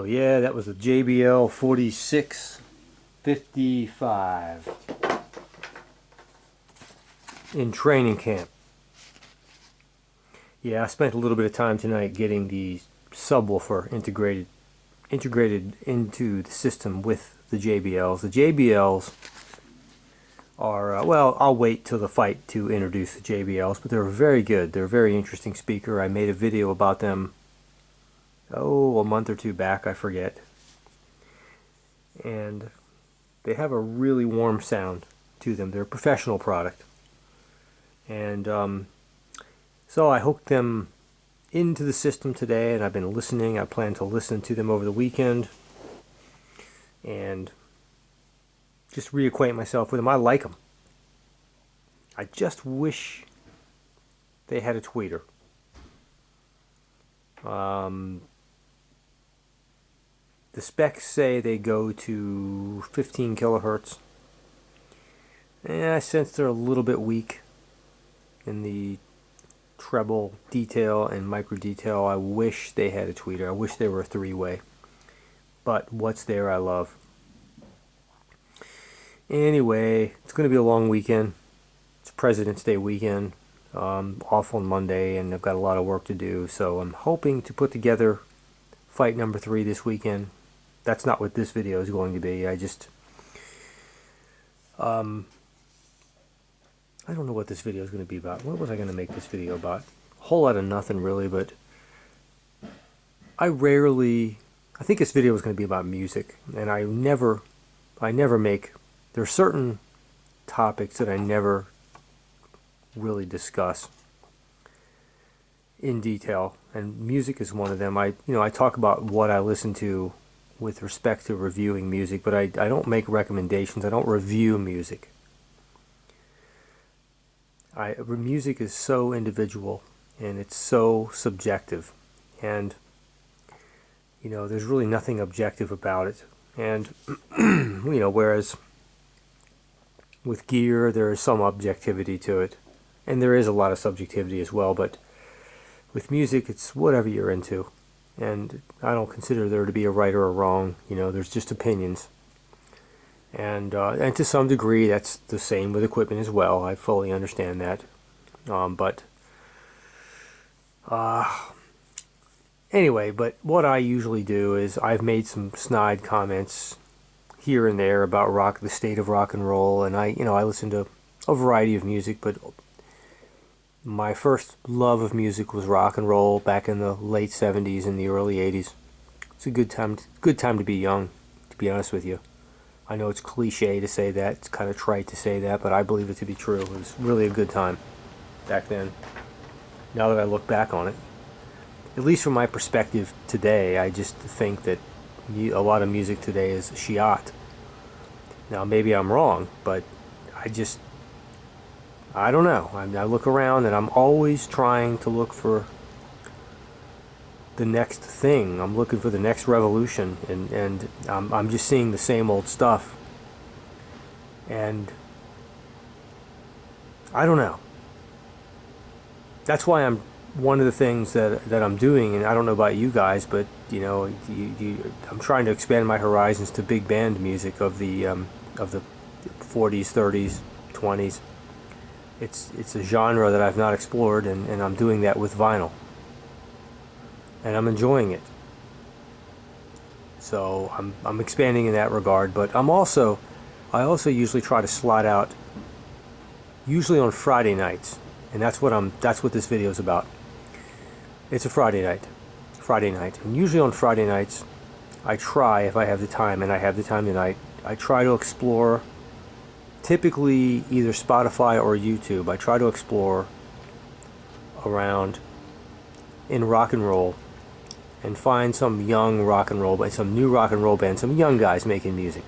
So yeah, that was the JBL 4655 in training camp. Yeah, I spent a little bit of time tonight getting the subwoofer integrated into the system with the JBLs. The JBLs are, well, I'll wait till the fight to introduce the JBLs, but they're very good. They're a very interesting speaker. I made a video about them, a month or two back, I forget. And they have a really warm sound to them. They're a professional product. And so I hooked them into the system today, and I've been listening. I plan to listen to them over the weekend and just reacquaint myself with them. I like them. I just wish they had a tweeter. The specs say they go to 15 kilohertz. And I sense they're a little bit weak in the treble detail and micro detail. I wish they had a tweeter. I wish they were a three-way. But what's there I love. Anyway, it's going to be a long weekend. It's President's Day weekend. Off on Monday, and I've got a lot of work to do. So I'm hoping to put together fight number 3 this weekend. That's not what this video is going to be. I don't know what this video is going to be about. What was I going to make this video about? A whole lot of nothing really, but I think this video is going to be about music, and I never make, there are certain topics that I never really discuss in detail, and music is one of them. I talk about what I listen to with respect to reviewing music, but I don't make recommendations. I don't review music. Music is so individual, and it's so subjective, and there's really nothing objective about it. And whereas with gear there is some objectivity to it, and there is a lot of subjectivity as well, but with music it's whatever you're into, and I don't consider there to be a right or a wrong. There's just opinions. And to some degree that's the same with equipment as well. I fully understand that. Anyway, but what I usually do is I've made some snide comments here and there about the state of rock and roll, and I listen to a variety of music, but my first love of music was rock and roll back in the late 70s and the early 80s. It's a good time to be young, to be honest with you. I know it's cliche to say that, it's kind of trite to say that, but I believe it to be true. It was really a good time back then. Now that I look back on it, at least from my perspective today, I just think that a lot of music today is shiat. Now maybe I'm wrong, but I don't know. I look around and I'm always trying to look for the next thing. I'm looking for the next revolution, and I'm just seeing the same old stuff, and I don't know. That's why one of the things that I'm doing, and I don't know about you guys, but I'm trying to expand my horizons to big band music of the 40s, 30s, 20s. It's a genre that I've not explored, and I'm doing that with vinyl. And I'm enjoying it. So I'm expanding in that regard, but I also usually try to slot out, usually on Friday nights, and that's what this video is about. It's a Friday night, and usually on Friday nights, I try, if I have the time, and I have the time tonight, I try to explore, typically either Spotify or YouTube. I try to explore around in rock and roll, and find some young rock and roll, some new rock and roll band, some young guys making music,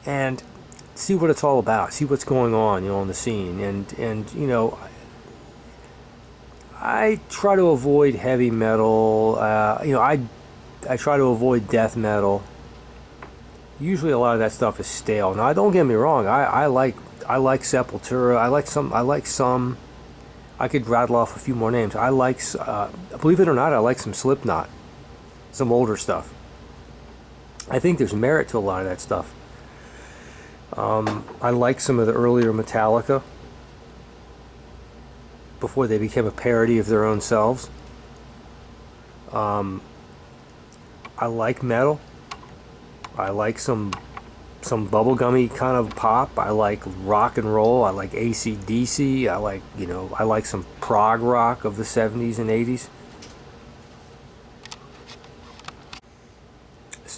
and see what it's all about, see what's going on, on the scene, and I try to avoid heavy metal. I try to avoid death metal. Usually, a lot of that stuff is stale. Now, don't get me wrong. I like Sepultura. I like some. I could rattle off a few more names. Believe it or not, I like some Slipknot. some older stuff. I think there's merit to a lot of that stuff. I like some of the earlier Metallica before they became a parody of their own selves. I like metal. I like some bubblegummy kind of pop. I like rock and roll. I like AC/DC. I like some prog rock of the 70s and 80s.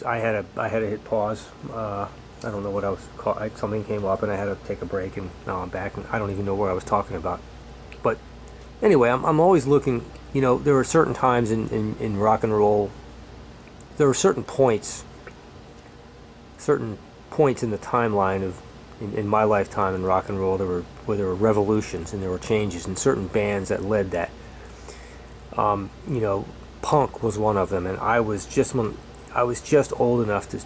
I had to hit pause. I don't know what I was called. Something came up and I had to take a break, and now I'm back and I don't even know what I was talking about. But anyway, I'm always looking. There are certain times in rock and roll. There are certain points in the timeline of in my lifetime in rock and roll where there were revolutions and there were changes and certain bands that led that. Punk was one of them, and I was just old enough to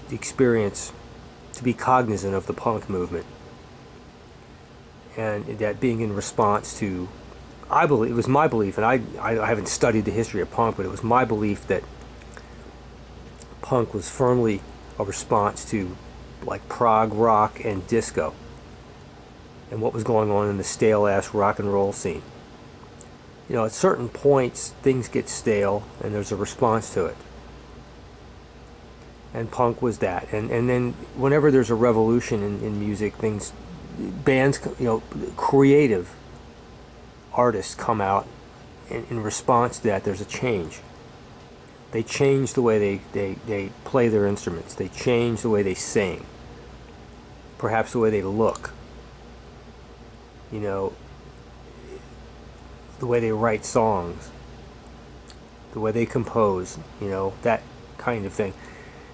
be cognizant of the punk movement, and that being in response to, I believe it was my belief, and I haven't studied the history of punk, but it was my belief that punk was firmly a response to like prog rock and disco and what was going on in the stale ass rock and roll scene. At certain points things get stale and there's a response to it, and punk was that. And then whenever there's a revolution in music, bands, creative artists come out in response to that. There's a change. They change the way they play their instruments. They change the way they sing. Perhaps the way they look. The way they write songs. The way they compose. That kind of thing.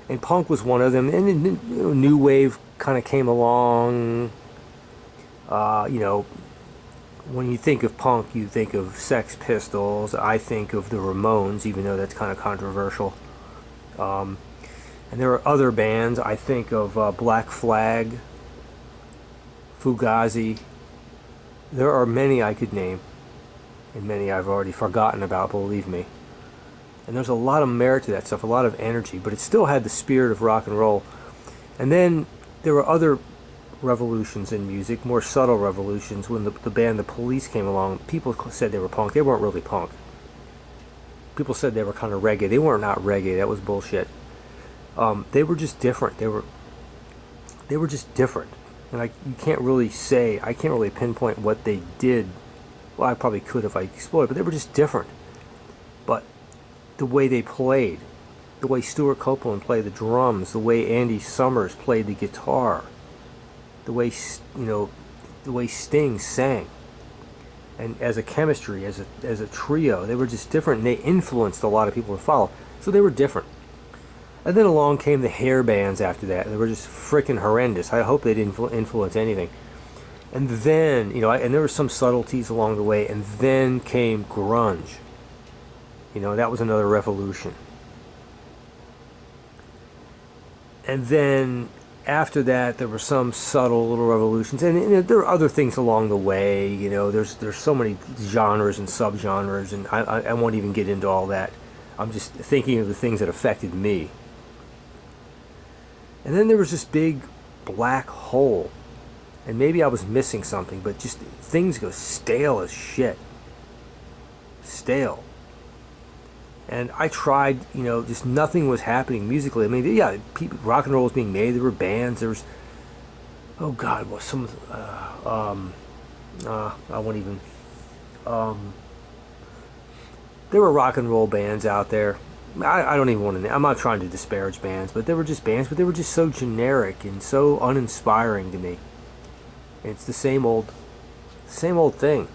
And punk was one of them. And then, new wave kind of came along. When you think of punk, you think of Sex Pistols. I think of the Ramones, even though that's kind of controversial. And there are other bands. I think of Black Flag, Fugazi. There are many I could name, and many I've already forgotten about, believe me. And there's a lot of merit to that stuff, a lot of energy, but it still had the spirit of rock and roll. And then there were other revolutions in music, more subtle revolutions. When the band The Police came along, people said they were punk. They weren't really punk. People said they were kind of reggae. They were not reggae. That was bullshit. They were just different. They were just different. And I can't really pinpoint what they did. Well, I probably could if I explored, but they were just different. But the way they played, the way Stuart Copeland played the drums, the way Andy Summers played the guitar, the way Sting sang, and as a chemistry, as a trio, they were just different, and they influenced a lot of people to follow. So they were different. And then along came the hair bands after that. They were just freaking horrendous. I hope they didn't influence anything. And then, and there were some subtleties along the way, and then came grunge. That was another revolution. And then after that, there were some subtle little revolutions, and there are other things along the way. There's so many genres and subgenres, and I won't even get into all that. I'm just thinking of the things that affected me. And then there was this big black hole, and maybe I was missing something, but just things go stale as shit. Stale. And I tried, just nothing was happening musically. I mean, yeah, rock and roll was being made. There were bands. There was, oh God, what some, I won't even. There were rock and roll bands out there. I don't even want to. I'm not trying to disparage bands, but there were just bands, but they were just so generic and so uninspiring to me. And it's the same old thing.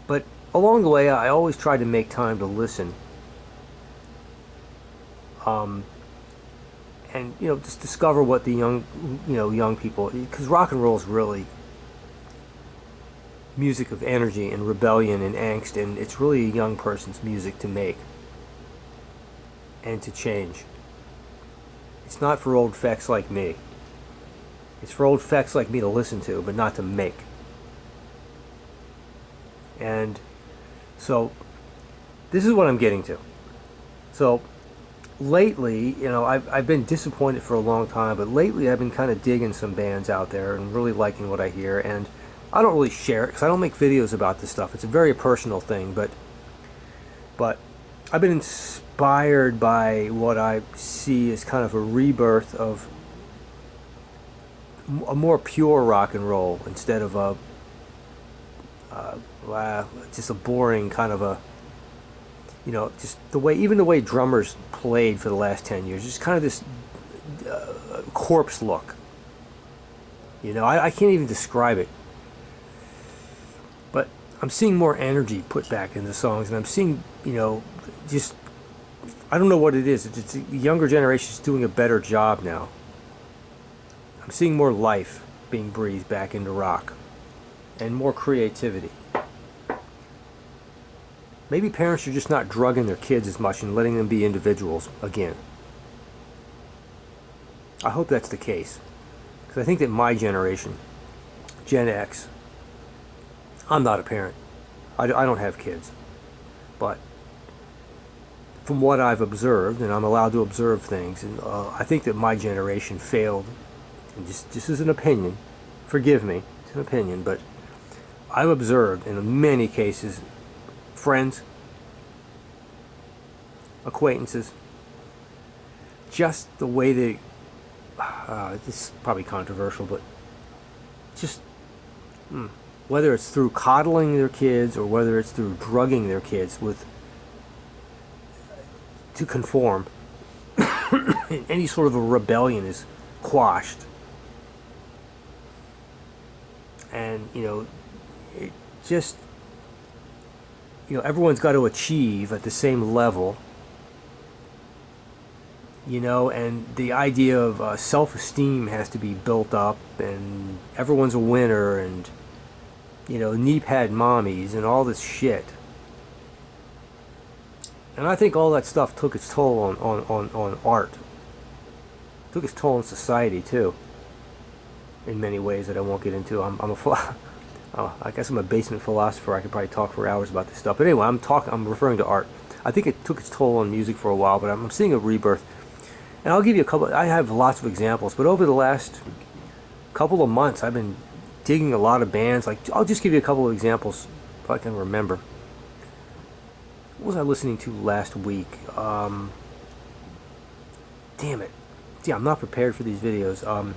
But along the way, I always tried to make time to listen. And just discover what the young people, because rock and roll is really music of energy and rebellion and angst, and it's really a young person's music to make and to change. It's not for old fecks like me. It's for old fecks like me to listen to, but not to make. And so, this is what I'm getting to. So, lately, I've been disappointed for a long time, but lately I've been kind of digging some bands out there and really liking what I hear. And I don't really share it because I don't make videos about this stuff. It's a very personal thing, but I've been inspired by what I see as kind of a rebirth of a more pure rock and roll instead of just a boring kind of a, just even the way drummers played for the last 10 years, just kind of this corpse look. I can't even describe it. But I'm seeing more energy put back into songs, and I'm seeing, just, I don't know what it is. It's the younger generation is doing a better job now. I'm seeing more life being breathed back into rock and more creativity. Maybe parents are just not drugging their kids as much and letting them be individuals again. I hope that's the case. Because I think that my generation, Gen X, I'm not a parent. I don't have kids. But from what I've observed, and I'm allowed to observe things, and I think that my generation failed. And just as an opinion, forgive me, it's an opinion, but I've observed in many cases friends, acquaintances, just the way they, this is probably controversial, but just, whether it's through coddling their kids or whether it's through drugging their kids to conform, any sort of a rebellion is quashed. And, it just, everyone's got to achieve at the same level, and the idea of self-esteem has to be built up, and everyone's a winner, and, knee-pad mommies, and all this shit. And I think all that stuff took its toll on art. It took its toll on society, too, in many ways that I won't get into. I guess I'm a basement philosopher. I could probably talk for hours about this stuff. But anyway, I'm referring to art. I think it took its toll on music for a while, but I'm seeing a rebirth. And I'll give you a couple. I have lots of examples, but over the last couple of months, I've been digging a lot of bands. Like, I'll just give you a couple of examples if I can remember. What was I listening to last week? Damn it. See, I'm not prepared for these videos.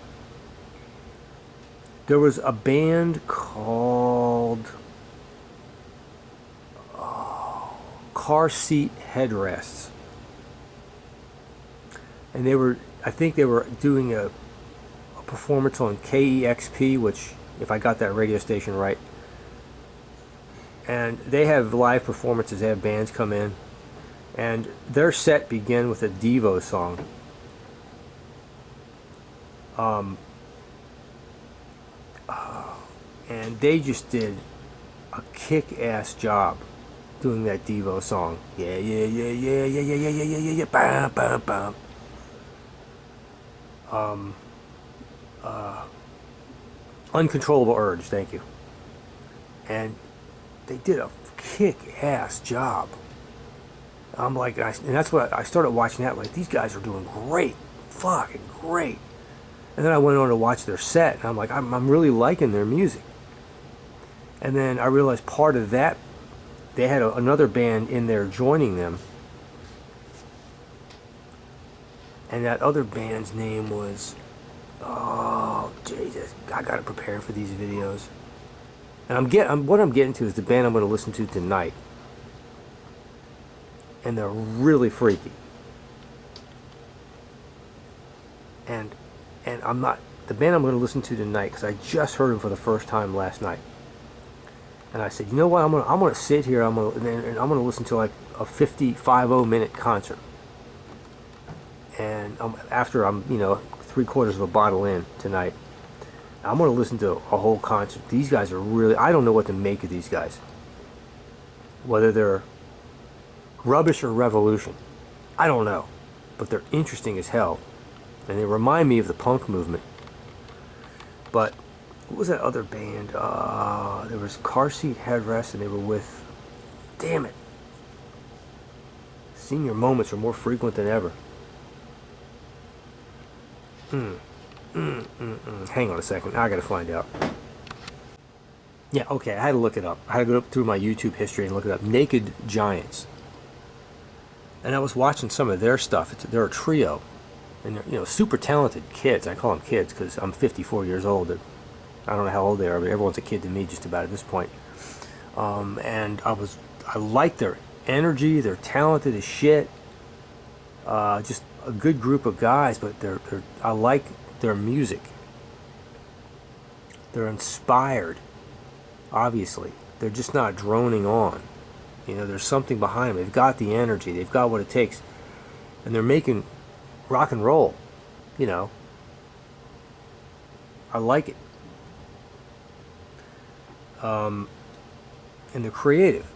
There was a band called Car Seat Headrests. And I think they were doing a performance on KEXP, which, if I got that radio station right. And they have live performances, they have bands come in. And their set began with a Devo song. And they just did a kick-ass job doing that Devo song. Yeah, yeah, yeah, yeah, yeah, yeah, yeah, yeah, yeah, yeah, yeah, bam, bam, bam. Uncontrollable Urge, thank you. And they did a kick-ass job. I'm like, and that's what I started watching that. Like, these guys are doing great, fucking great. And then I went on to watch their set, and I'm like, I'm really liking their music. And then I realized part of that, they had another band in there joining them. And that other band's name was, oh Jesus, I gotta prepare for these videos. And what I'm getting to is the band I'm going to listen to tonight. And they're really freaky. And I'm not, the band I'm going to listen to tonight, because I just heard them for the first time last night. And I said, you know what, I'm going to sit here, and I'm going to listen to like a 50 minute concert. And after I'm, 3/4 of a bottle in tonight, I'm going to listen to a whole concert. These guys are really, I don't know what to make of these guys. Whether they're rubbish or revolution, I don't know. But they're interesting as hell. And they remind me of the punk movement. But what was that other band? There was Car Seat Headrest, and they were with, damn it, Senior Moments are more frequent than ever. Hang on a second. I gotta find out. Yeah, okay. I had to look it up. I had to go up through my YouTube history and look it up. Naked Giants. And I was watching some of their stuff. They're a trio, and they're, super talented kids. I call them kids because I'm 54 years old. I don't know how old they are, but everyone's a kid to me just about at this point. And I like their energy. They're talented as shit. Just a good group of guys, but I like their music. They're inspired. Obviously, they're just not droning on. There's something behind them. They've got the energy. They've got what it takes, and they're making rock and roll. I like it. And they're creative.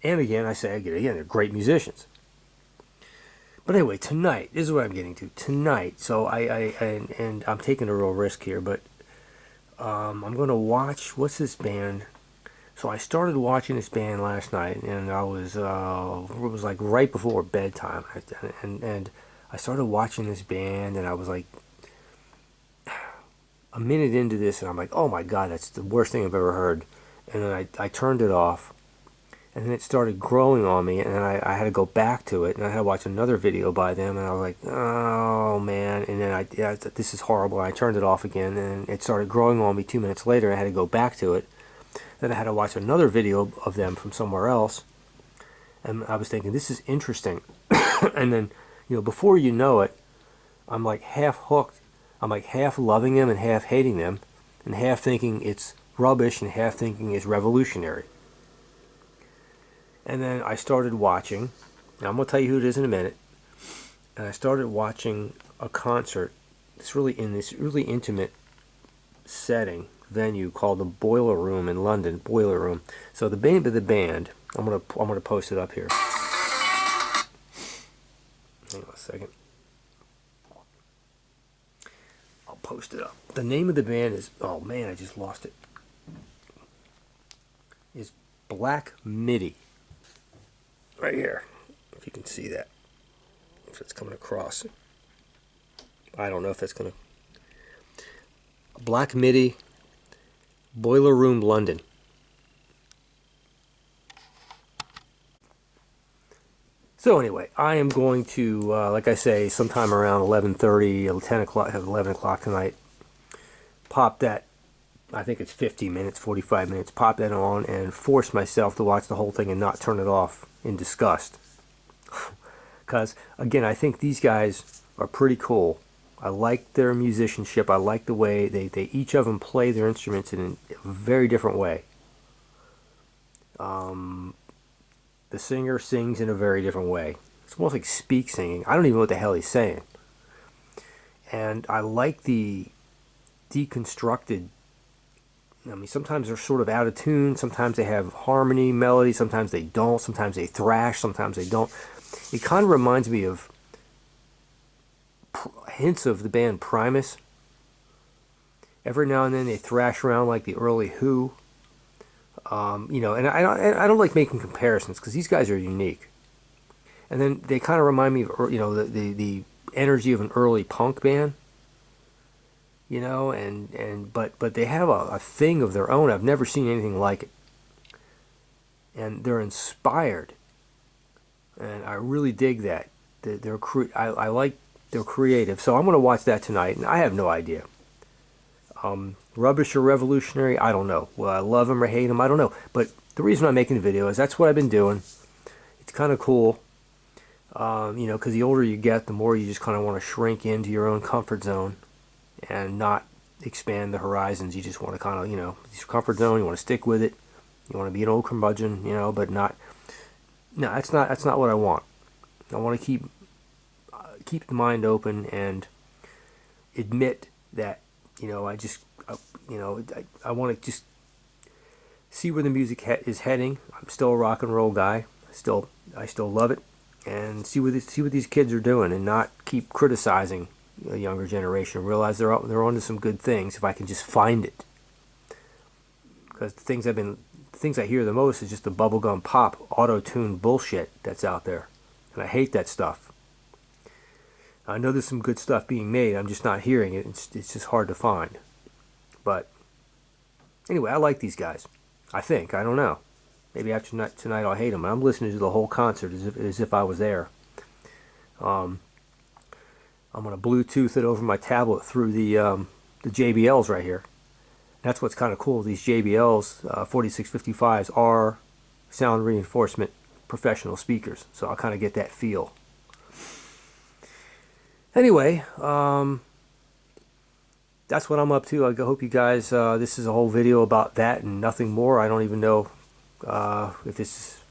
And again, they're great musicians. But anyway, tonight, this is what I'm getting to. Tonight, so and I'm taking a real risk here, but I'm going to watch, what's this band? So I started watching this band last night, and it was like right before bedtime, and I started watching this band, and I was like a minute into this, and I'm like, oh my God, that's the worst thing I've ever heard. And then I turned it off, and then it started growing on me, and then I had to go back to it, and I had to watch another video by them, and I was like, oh man, and then this is horrible, and I turned it off again, and it started growing on me 2 minutes later. I had to go back to it. Then I had to watch another video of them from somewhere else, and I was thinking, this is interesting. And then, before you know it, I'm like half hooked. I'm like half loving them and half hating them, and half thinking it's rubbish and half thinking it's revolutionary. And then I started watching, now I'm going to tell you who it is in a minute, and I started watching a concert this really intimate venue called the Boiler Room in London. Boiler Room. So the name of the band, I'm gonna post it up here. Hang on a second. I'll post it up. The name of the band is, oh man, I just lost it. Is Black Midi. Right here, if you can see that, if it's coming across. I don't know if that's gonna. Black Midi. Boiler Room, London. So anyway, I am going to, like I say, sometime around 11:30, 10 o'clock, 11 o'clock tonight, pop that, I think it's 50 minutes, 45 minutes, pop that on and force myself to watch the whole thing and not turn it off in disgust. Because, again, I think these guys are pretty cool. I like their musicianship. I like the way they each of them play their instruments in a very different way. The singer sings in a very different way. It's almost like speak singing. I don't even know what the hell he's saying. And I like the deconstructed. I mean, sometimes they're sort of out of tune. Sometimes they have harmony, melody. Sometimes they don't. Sometimes they thrash. Sometimes they don't. It kind of reminds me of hints of the band Primus. Every now and then they thrash around like the early Who. And I don't like making comparisons because these guys are unique. And then they kind of remind me of, the energy of an early punk band. But they have a thing of their own. I've never seen anything like it. And they're inspired. And I really dig that. I like they're creative. So I'm going to watch that tonight, and I have no idea. Rubbish or revolutionary, I don't know. Well, I love them or hate them, I don't know. But the reason I'm making the video is that's what I've been doing. It's kind of cool. Because the older you get, the more you just kind of want to shrink into your own comfort zone and not expand the horizons. You just want to kind of, it's your comfort zone. You want to stick with it. You want to be an old curmudgeon, but not. No, that's not what I want. I want to keep the mind open and admit that, I want to just see where the music is heading. I'm still a rock and roll guy. I still love it, and see what these kids are doing, and not keep criticizing the younger generation. Realize they're onto some good things if I can just find it. Because the things I hear the most is just the bubblegum pop auto-tune bullshit that's out there, and I hate that stuff. I know there's some good stuff being made. I'm just not hearing it. It's just hard to find. But anyway, I like these guys. I think. I don't know. Maybe after tonight I'll hate them. I'm listening to the whole concert as if I was there. I'm going to Bluetooth it over my tablet through the JBLs right here. That's what's kind of cool. These JBLs 4655s are sound reinforcement professional speakers, so I'll kind of get that feel. Anyway, that's what I'm up to. I hope you guys, this is a whole video about that and nothing more. I don't even know if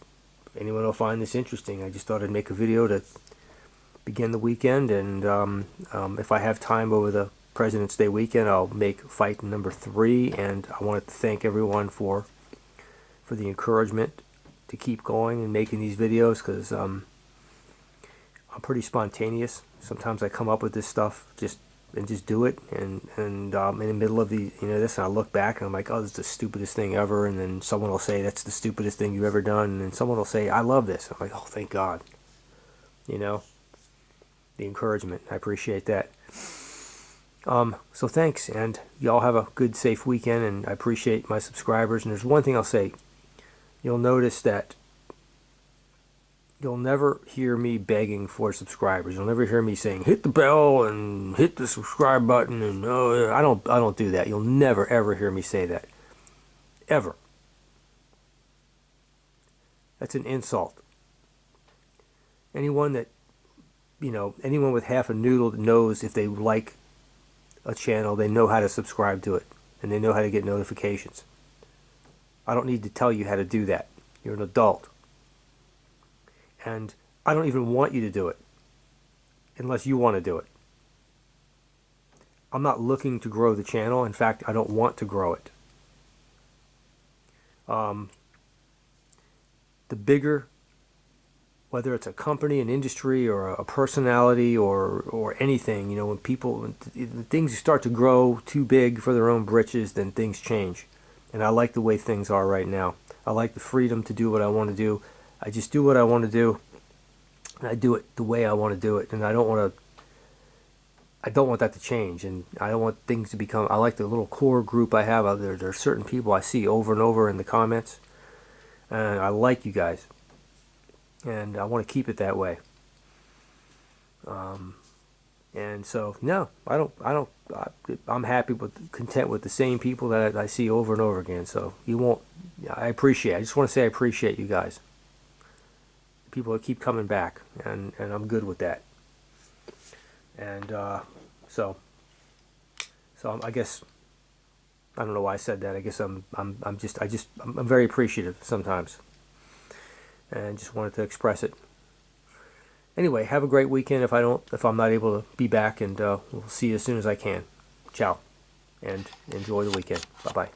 anyone will find this interesting. I just thought I'd make a video to begin the weekend, and if I have time over the President's Day weekend, I'll make fight number 3, and I wanted to thank everyone for the encouragement to keep going and making these videos, because I'm pretty spontaneous. Sometimes I come up with this stuff just do it, and in the middle of this, and I look back and I'm like, oh, this is the stupidest thing ever, and then someone will say that's the stupidest thing you've ever done, and then someone will say I love this. I'm like, oh, thank God. The encouragement, I appreciate that. So thanks, and y'all have a good, safe weekend, and I appreciate my subscribers. And there's one thing I'll say. You'll notice that you'll never hear me begging for subscribers. You'll never hear me saying hit the bell and hit the subscribe button, and I don't do that. You'll never ever hear me say that. Ever. That's an insult. Anyone with half a noodle that knows if they like a channel, they know how to subscribe to it, and they know how to get notifications. I don't need to tell you how to do that. You're an adult. And I don't even want you to do it unless you want to do it. I'm not looking to grow the channel. In fact, I don't want to grow it. The bigger, whether it's a company, an industry, or a personality, or anything, when things start to grow too big for their own britches, then things change. And I like the way things are right now. I like the freedom to do what I want to do. I just do what I want to do, and I do it the way I want to do it. And I don't want that to change, and I don't want things to become. I like the little core group I have out there. There are certain people I see over and over in the comments, and I like you guys, and I want to keep it that way. And so, no, I'm happy content with the same people that I see over and over again. So I just want to say I appreciate you guys. People that keep coming back, and I'm good with that. And so I guess, I don't know why I said that. I guess I'm very appreciative sometimes, and just wanted to express it. Anyway, have a great weekend. If I'm not able to be back, and we'll see you as soon as I can. Ciao, and enjoy the weekend. Bye bye.